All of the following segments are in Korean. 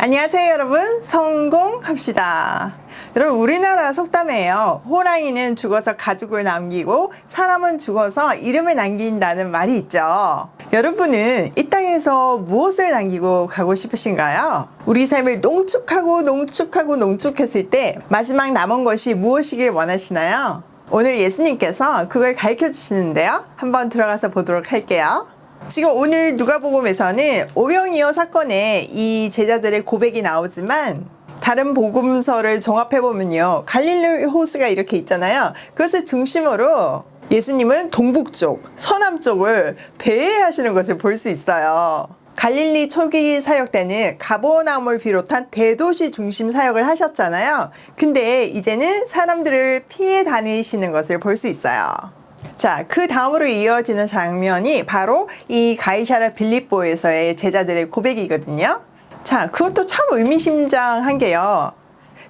안녕하세요 여러분, 성공합시다. 여러분, 우리나라 속담에요, 호랑이는 죽어서 가죽을 남기고 사람은 죽어서 이름을 남긴다는 말이 있죠. 여러분은 이 땅에서 무엇을 남기고 가고 싶으신가요? 우리 삶을 농축했을 때 마지막 남은 것이 무엇이길 원하시나요? 오늘 예수님께서 그걸 가르쳐 주시는데요, 한번 들어가서 보도록 할게요. 지금 오늘 누가복음에서는 오병이어 사건에 이 제자들의 고백이 나오지만 다른 복음서를 종합해보면요, 갈릴리 호수가 이렇게 있잖아요. 그것을 중심으로 예수님은 동북쪽, 서남쪽을 배회하시는 것을 볼 수 있어요. 갈릴리 초기 사역 때는 가버나움을 비롯한 대도시 중심 사역을 하셨잖아요. 근데 이제는 사람들을 피해 다니시는 것을 볼 수 있어요. 자, 그 다음으로 이어지는 장면이 바로 이 가이사랴 빌립보에서의 제자들의 고백이거든요. 자, 그것도 참 의미심장한 게요,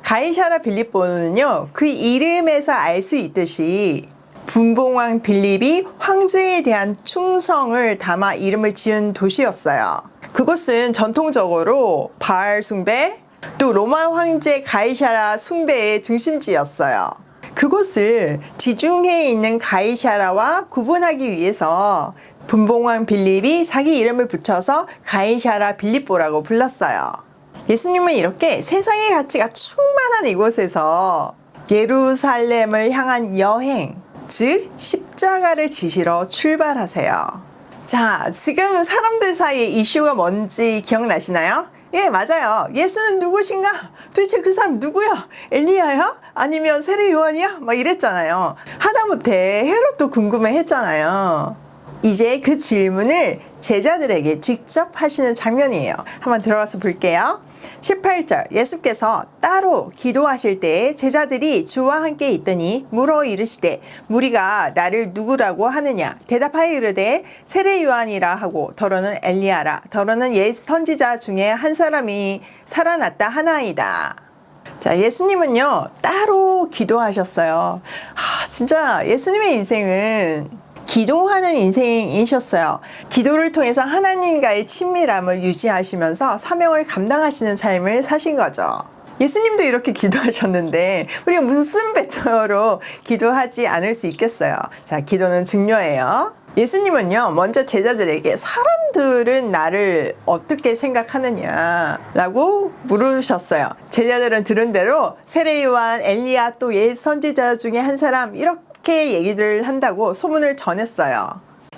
가이사랴 빌립보는요, 그 이름에서 알 수 있듯이 분봉왕 빌립이 황제에 대한 충성을 담아 이름을 지은 도시였어요. 그곳은 전통적으로 바알 숭배, 또 로마 황제 가이사랴 숭배의 중심지였어요. 그곳을 지중해에 있는 가이사랴와 구분하기 위해서 분봉왕 빌립이 자기 이름을 붙여서 가이사랴 빌립보라고 불렀어요. 예수님은 이렇게 세상의 가치가 충만한 이곳에서 예루살렘을 향한 여행, 즉 십자가를 지시러 출발하세요. 자, 지금 사람들 사이에 이슈가 뭔지 기억나시나요? 예, 맞아요. 예수는 누구신가? 도대체 그 사람 누구야? 엘리야야? 아니면 세례 요한이야? 막 이랬잖아요. 하다못해 헤롯도 궁금해 했잖아요. 이제 그 질문을 제자들에게 직접 하시는 장면이에요. 한번 들어가서 볼게요. 18절, 예수께서 따로 기도하실 때에 제자들이 주와 함께 있더니 물어 이르시되 무리가 나를 누구라고 하느냐? 대답하여 이르되 세례 요한이라 하고 더러는 엘리야라, 더러는 옛 선지자 중에 한 사람이 살아났다 하나이다. 자, 예수님은요, 따로 기도하셨어요. 진짜 예수님의 인생은 기도하는 인생이셨어요. 기도를 통해서 하나님과의 친밀함을 유지하시면서 사명을 감당하시는 삶을 사신 거죠. 예수님도 이렇게 기도하셨는데 우리가 무슨 배처로 기도하지 않을 수 있겠어요. 자, 기도는 중요해요. 예수님은요, 먼저 제자들에게 사람들은 나를 어떻게 생각하느냐 라고 물으셨어요. 제자들은 들은 대로 세례 요한, 엘리야, 또 옛 선지자 중에 한 사람, 이렇게 얘기를 한다고 소문을 전했어요.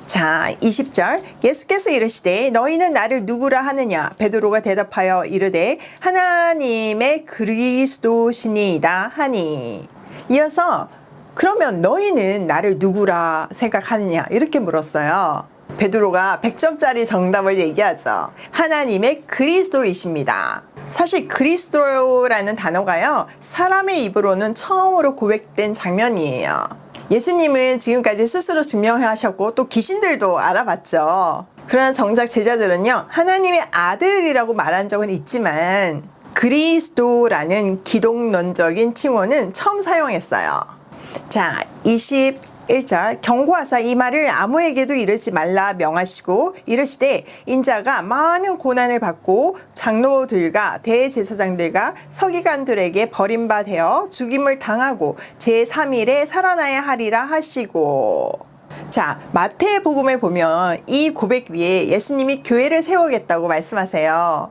자, 20절, 예수께서 이르시되 너희는 나를 누구라 하느냐? 베드로가 대답하여 이르되 하나님의 그리스도시니이다 하니. 이어서 그러면 너희는 나를 누구라 생각하느냐? 이렇게 물었어요. 베드로가 100점짜리 정답을 얘기하죠. 하나님의 그리스도이십니다. 사실 그리스도라는 단어가요, 사람의 입으로는 처음으로 고백된 장면이에요. 예수님은 지금까지 스스로 증명하셨고 또 귀신들도 알아봤죠. 그러나 정작 제자들은요, 하나님의 아들이라고 말한 적은 있지만 그리스도라는 기독론적인 칭호는 처음 사용했어요. 자, 21절, 경고하사 이 말을 아무에게도 이르지 말라 명하시고 이르시되 인자가 많은 고난을 받고 장로들과 대제사장들과 서기관들에게 버림받아 죽임을 당하고 제3일에 살아나야 하리라 하시고. 자, 마태복음에 보면 이 고백 위에 예수님이 교회를 세우겠다고 말씀하세요.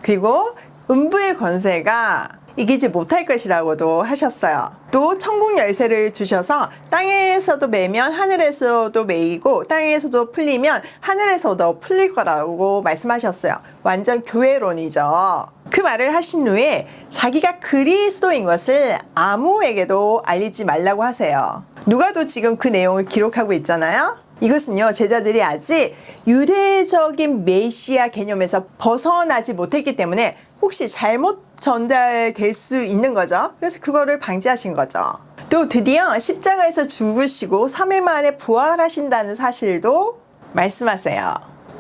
그리고 음부의 권세가 이기지 못할 것이라고도 하셨어요. 또 천국 열쇠를 주셔서 땅에서도 매면 하늘에서도 매이고 땅에서도 풀리면 하늘에서도 풀릴 거라고 말씀하셨어요. 완전 교회론이죠. 그 말을 하신 후에 자기가 그리스도인 것을 아무에게도 알리지 말라고 하세요. 누가도 지금 그 내용을 기록하고 있잖아요. 이것은요, 제자들이 아직 유대적인 메시아 개념에서 벗어나지 못했기 때문에 혹시 잘못 전달될 수 있는 거죠. 그래서 그거를 방지하신 거죠. 또 드디어 십자가에서 죽으시고 3일 만에 부활하신다는 사실도 말씀하세요.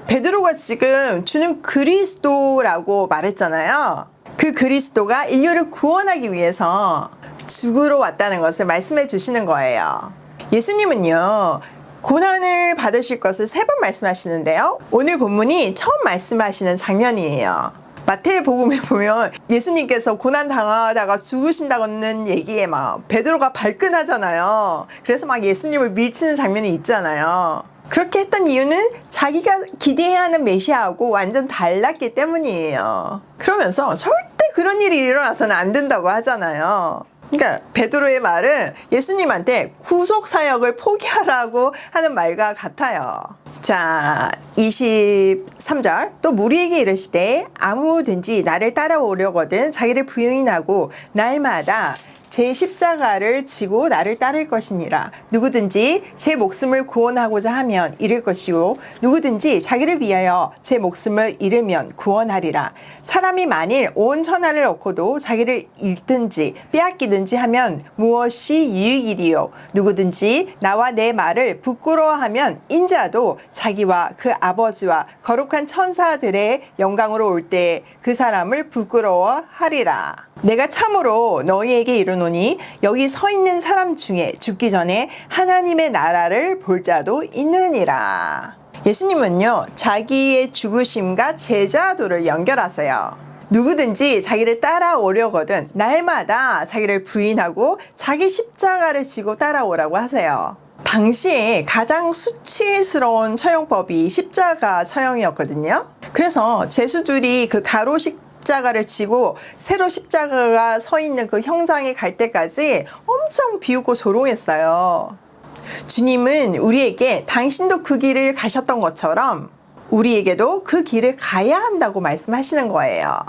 베드로가 지금 주는 그리스도라고 말했잖아요. 그 그리스도가 인류를 구원하기 위해서 죽으러 왔다는 것을 말씀해 주시는 거예요. 예수님은요, 고난을 받으실 것을 3번 말씀하시는데요, 오늘 본문이 처음 말씀하시는 장면이에요. 마태복음에 보면 예수님께서 고난 당하다가 죽으신다는 얘기에 막 베드로가 발끈하잖아요. 그래서 막 예수님을 밀치는 장면이 있잖아요. 그렇게 했던 이유는 자기가 기대하는 메시아하고 완전 달랐기 때문이에요. 그러면서 절대 그런 일이 일어나서는 안 된다고 하잖아요. 그러니까 베드로의 말은 예수님한테 구속 사역을 포기하라고 하는 말과 같아요. 자, 23절. 또 무리에게 이르시되 아무든지 나를 따라오려거든 자기를 부인하고 날마다 제 십자가를 지고 나를 따를 것이니라. 누구든지 제 목숨을 구원하고자 하면 잃을 것이요 누구든지 자기를 위하여 제 목숨을 잃으면 구원하리라. 사람이 만일 온 천하를 얻고도 자기를 잃든지 빼앗기든지 하면 무엇이 유익이리요. 누구든지 나와 내 말을 부끄러워하면 인자도 자기와 그 아버지와 거룩한 천사들의 영광으로 올 때 그 사람을 부끄러워하리라. 내가 참으로 너희에게 이르노니 여기 서 있는 사람 중에 죽기 전에 하나님의 나라를 볼 자도 있느니라. 예수님은요, 자기의 죽으심과 제자도를 연결하세요. 누구든지 자기를 따라오려거든 날마다 자기를 부인하고 자기 십자가를 지고 따라오라고 하세요. 당시에 가장 수치스러운 처형법이 십자가 처형이었거든요. 그래서 죄수들이 그 가로 십자가를 지고 세로 십자가가 서 있는 그 형장에 갈 때까지 엄청 비웃고 조롱했어요. 주님은 우리에게 당신도 그 길을 가셨던 것처럼 우리에게도 그 길을 가야 한다고 말씀하시는 거예요.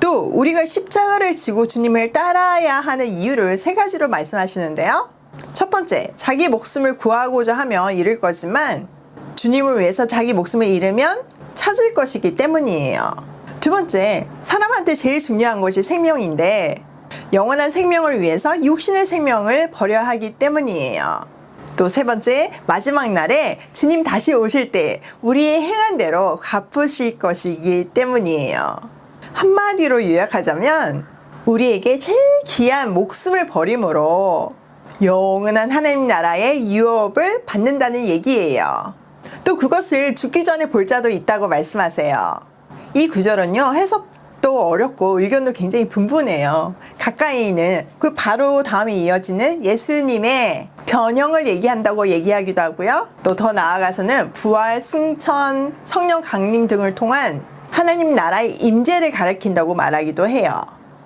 또 우리가 십자가를 지고 주님을 따라야 하는 이유를 3가지로 말씀하시는데요. 첫 번째, 자기 목숨을 구하고자 하면 잃을 거지만 주님을 위해서 자기 목숨을 잃으면 찾을 것이기 때문이에요. 두 번째, 사람한테 제일 중요한 것이 생명인데 영원한 생명을 위해서 육신의 생명을 버려야 하기 때문이에요. 또 세 번째, 마지막 날에 주님 다시 오실 때 우리의 행한 대로 갚으실 것이기 때문이에요. 한마디로 요약하자면 우리에게 제일 귀한 목숨을 버림으로 영원한 하나님 나라의 유업을 받는다는 얘기예요. 또 그것을 죽기 전에 볼 자도 있다고 말씀하세요. 이 구절은요, 해석도 어렵고 의견도 굉장히 분분해요. 가까이는 그 바로 다음에 이어지는 예수님의 변형을 얘기한다고 얘기하기도 하고요. 또 더 나아가서는 부활, 승천, 성령 강림 등을 통한 하나님 나라의 임재를 가리킨다고 말하기도 해요.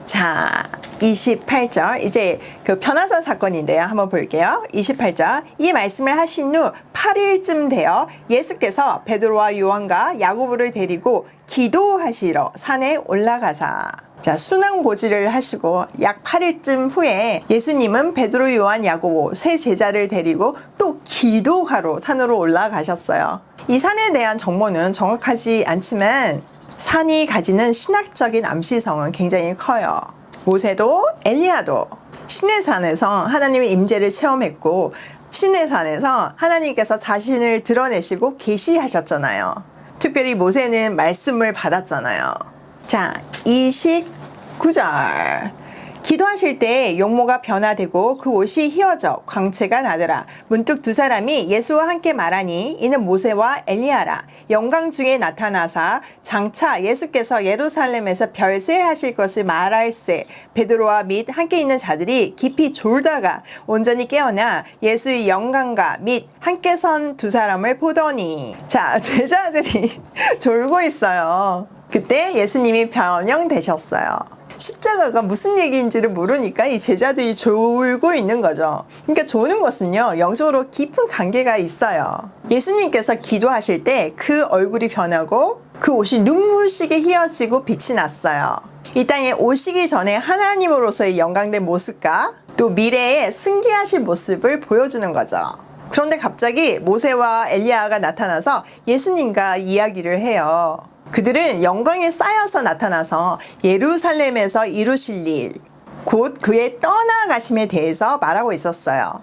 자, 28절 이제 그 변화산 사건인데요. 한번 볼게요. 28절 이 말씀을 하신 후 8일쯤 되어 예수께서 베드로와 요한과 야고보를 데리고 기도하시러 산에 올라가사. 자, 순환고지를 하시고 약 8일쯤 후에 예수님은 베드로, 요한, 야고보 3 제자를 데리고 또 기도하러 산으로 올라가셨어요. 이 산에 대한 정보는 정확하지 않지만 산이 가지는 신학적인 암시성은 굉장히 커요. 모세도 엘리야도 시내산에서 하나님의 임재를 체험했고 시내산에서 하나님께서 자신을 드러내시고 계시하셨잖아요. 특별히 모세는 말씀을 받았잖아요. 자, 29절 기도하실 때 용모가 변화되고 그 옷이 휘어져 광채가 나더라. 문득 2 사람이 예수와 함께 말하니 이는 모세와 엘리야라. 영광 중에 나타나사 장차 예수께서 예루살렘에서 별세하실 것을 말할세. 베드로와 및 함께 있는 자들이 깊이 졸다가 온전히 깨어나 예수의 영광과 및 함께 선 2 사람을 보더니. 자, 제자들이 졸고 있어요. 그때 예수님이 변형되셨어요. 십자가가 무슨 얘기인지를 모르니까 이 제자들이 졸고 있는 거죠. 그러니까 조는 것은요, 영적으로 깊은 관계가 있어요. 예수님께서 기도하실 때 그 얼굴이 변하고 그 옷이 눈부시게 휘어지고 빛이 났어요. 이 땅에 오시기 전에 하나님으로서의 영광된 모습과 또 미래의 승리하실 모습을 보여주는 거죠. 그런데 갑자기 모세와 엘리야가 나타나서 예수님과 이야기를 해요. 그들은 영광에 쌓여서 나타나서 예루살렘에서 이루실 일, 곧 그의 떠나가심에 대해서 말하고 있었어요.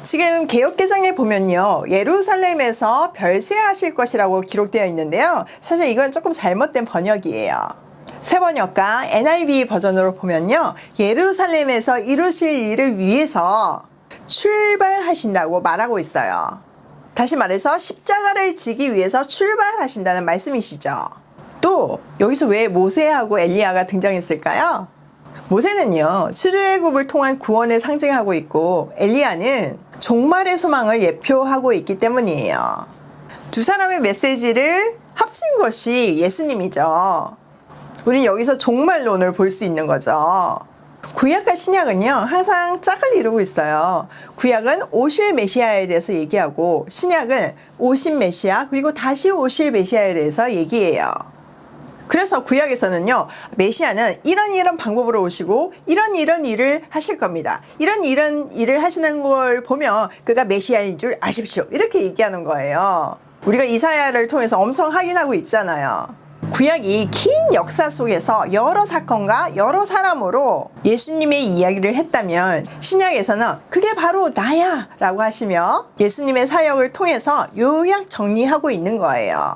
지금 개역개정에 보면요, 예루살렘에서 별세하실 것이라고 기록되어 있는데요. 사실 이건 조금 잘못된 번역이에요. 새 번역과 NIV 버전으로 보면요, 예루살렘에서 이루실 일을 위해서 출발하신다고 말하고 있어요. 다시 말해서 십자가를 지기 위해서 출발하신다는 말씀이시죠. 또 여기서 왜 모세하고 엘리야가 등장했을까요? 모세는요, 출애굽을 통한 구원을 상징하고 있고 엘리야는 종말의 소망을 예표하고 있기 때문이에요. 두 사람의 메시지를 합친 것이 예수님이죠. 우린 여기서 종말론을 볼 수 있는 거죠. 구약과 신약은요, 항상 짝을 이루고 있어요. 구약은 오실 메시아에 대해서 얘기하고 신약은 오신 메시아 그리고 다시 오실 메시아에 대해서 얘기해요. 그래서 구약에서는요, 메시아는 이런 방법으로 오시고 이런 일을 하실 겁니다. 이런 일을 하시는 걸 보면 그가 메시아인 줄 아십시오. 이렇게 얘기하는 거예요. 우리가 이사야를 통해서 엄청 확인하고 있잖아요. 구약이 긴 역사 속에서 여러 사건과 여러 사람으로 예수님의 이야기를 했다면 신약에서는 그게 바로 나야 라고 하시며 예수님의 사역을 통해서 요약 정리하고 있는 거예요.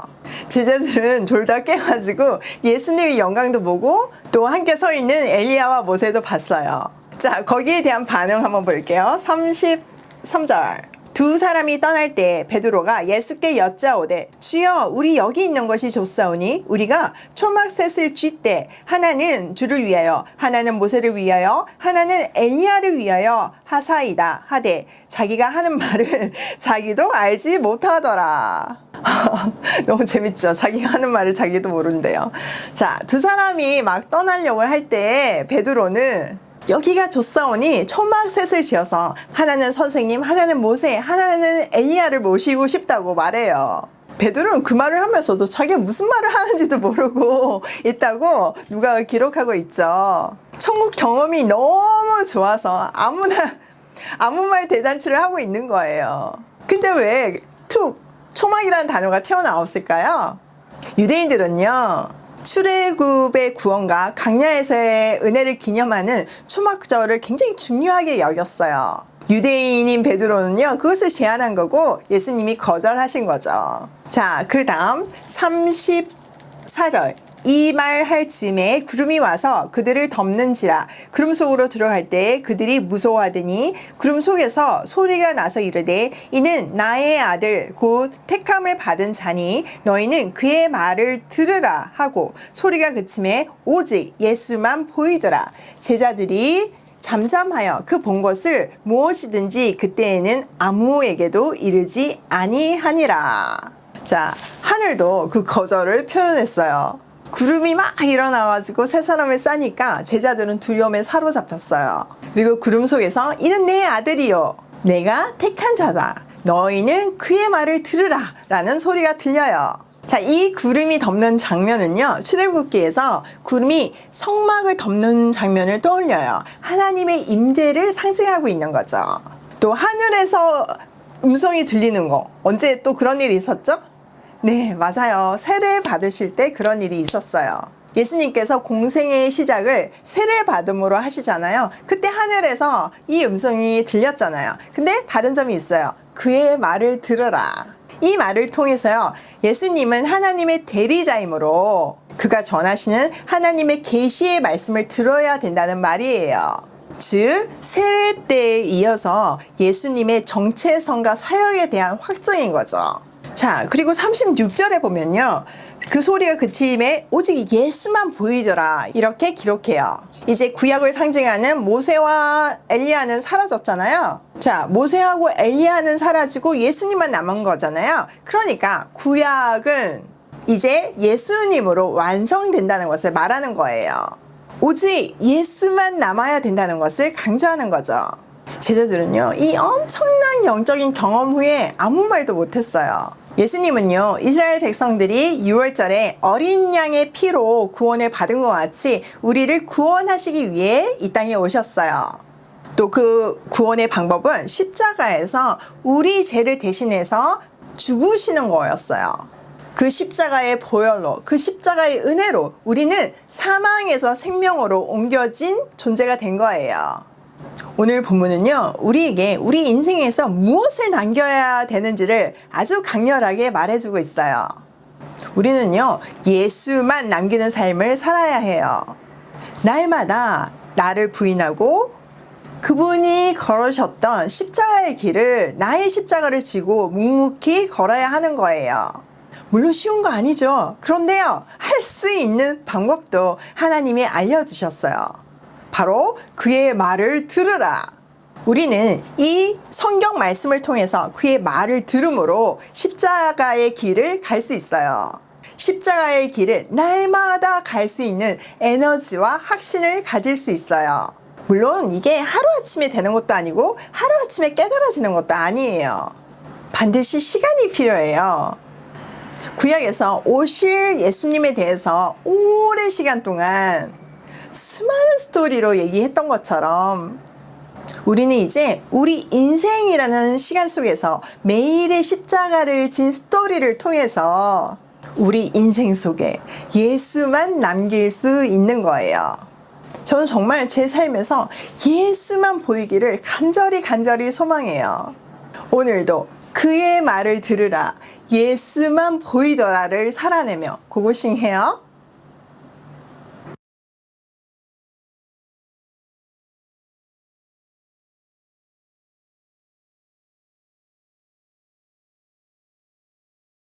제자들은 졸다 깨가지고 예수님의 영광도 보고 또 함께 서 있는 엘리야와 모세도 봤어요. 자, 거기에 대한 반응 한번 볼게요. 33절. 두 사람이 떠날 때 베드로가 예수께 여짜오되 주여 우리 여기 있는 것이 좋사오니 우리가 초막셋을 쥐때 하나는 주를 위하여 하나는 모세를 위하여 하나는 엘리야를 위하여 하사이다 하되 자기가 하는 말을 자기도 알지 못하더라. 너무 재밌죠? 자기가 하는 말을 자기도 모른대요. 자, 두 사람이 막 떠나려고 할 때 베드로는 여기가 좋사오니 초막셋을 지어서 하나는 선생님, 하나는 모세, 하나는 엘리야를 모시고 싶다고 말해요. 베드로는 그 말을 하면서도 자기가 무슨 말을 하는지도 모르고 있다고 누가 기록하고 있죠. 천국 경험이 너무 좋아서 아무 말 대잔치를 하고 있는 거예요. 근데 왜 초막이라는 단어가 튀어나왔을까요? 유대인들은요, 출애굽의 구원과 강야에서의 은혜를 기념하는 초막절을 굉장히 중요하게 여겼어요. 유대인인 베드로는요, 그것을 제안한 거고 예수님이 거절하신 거죠. 자, 그 다음 34절. 이 말 할 즈음에 구름이 와서 그들을 덮는지라. 구름 속으로 들어갈 때 그들이 무서워하더니 구름 속에서 소리가 나서 이르되 이는 나의 아들 곧 택함을 받은 자니 너희는 그의 말을 들으라 하고 소리가 그침에 오직 예수만 보이더라. 제자들이 잠잠하여 그 본 것을 무엇이든지 그때에는 아무에게도 이르지 아니하니라. 자, 하늘도 그 거절을 표현했어요. 구름이 막 일어나가지고 세 사람을 싸니까 제자들은 두려움에 사로잡혔어요. 그리고 구름 속에서 이는 내 아들이요 내가 택한 자다. 너희는 그의 말을 들으라 라는 소리가 들려요. 자, 이 구름이 덮는 장면은요, 출애굽기에서 구름이 성막을 덮는 장면을 떠올려요. 하나님의 임재를 상징하고 있는 거죠. 또 하늘에서 음성이 들리는 거, 언제 또 그런 일이 있었죠? 네, 맞아요. 세례 받으실 때 그런 일이 있었어요. 예수님께서 공생의 시작을 세례 받음으로 하시잖아요. 그때 하늘에서 이 음성이 들렸잖아요. 근데 다른 점이 있어요. 그의 말을 들으라. 이 말을 통해서요, 예수님은 하나님의 대리자이므로 그가 전하시는 하나님의 계시의 말씀을 들어야 된다는 말이에요. 즉 세례 때에 이어서 예수님의 정체성과 사역에 대한 확증인 거죠. 자, 그리고 36절에 보면요, 그 소리가 그침에 오직 예수만 보이더라 이렇게 기록해요. 이제 구약을 상징하는 모세와 엘리야는 사라졌잖아요. 자, 모세하고 엘리야는 사라지고 예수님만 남은 거잖아요. 그러니까 구약은 이제 예수님으로 완성된다는 것을 말하는 거예요. 오직 예수만 남아야 된다는 것을 강조하는 거죠. 제자들은요, 이 엄청난 영적인 경험 후에 아무 말도 못했어요. 예수님은요, 이스라엘 백성들이 6월절에 어린 양의 피로 구원을 받은 것 같이 우리를 구원하시기 위해 이 땅에 오셨어요. 또 그 구원의 방법은 십자가에서 우리 죄를 대신해서 죽으시는 거였어요. 그 십자가의 보혈로, 그 십자가의 은혜로 우리는 사망에서 생명으로 옮겨진 존재가 된 거예요. 오늘 본문은요, 우리에게 우리 인생에서 무엇을 남겨야 되는지를 아주 강렬하게 말해주고 있어요. 우리는요, 예수만 남기는 삶을 살아야 해요. 날마다 나를 부인하고 그분이 걸으셨던 십자가의 길을, 나의 십자가를 지고 묵묵히 걸어야 하는 거예요. 물론 쉬운 거 아니죠. 그런데요, 할 수 있는 방법도 하나님이 알려주셨어요. 바로 그의 말을 들으라. 우리는 이 성경 말씀을 통해서 그의 말을 들음으로 십자가의 길을 갈 수 있어요. 십자가의 길을 날마다 갈 수 있는 에너지와 확신을 가질 수 있어요. 물론 이게 하루아침에 되는 것도 아니고 하루아침에 깨달아지는 것도 아니에요. 반드시 시간이 필요해요. 구약에서 오실 예수님에 대해서 오랜 시간 동안 수많은 스토리로 얘기했던 것처럼 우리는 이제 우리 인생이라는 시간 속에서 매일의 십자가를 진 스토리를 통해서 우리 인생 속에 예수만 남길 수 있는 거예요. 저는 정말 제 삶에서 예수만 보이기를 간절히 소망해요. 오늘도 그의 말을 들으라, 예수만 보이더라를 살아내며 고고싱해요.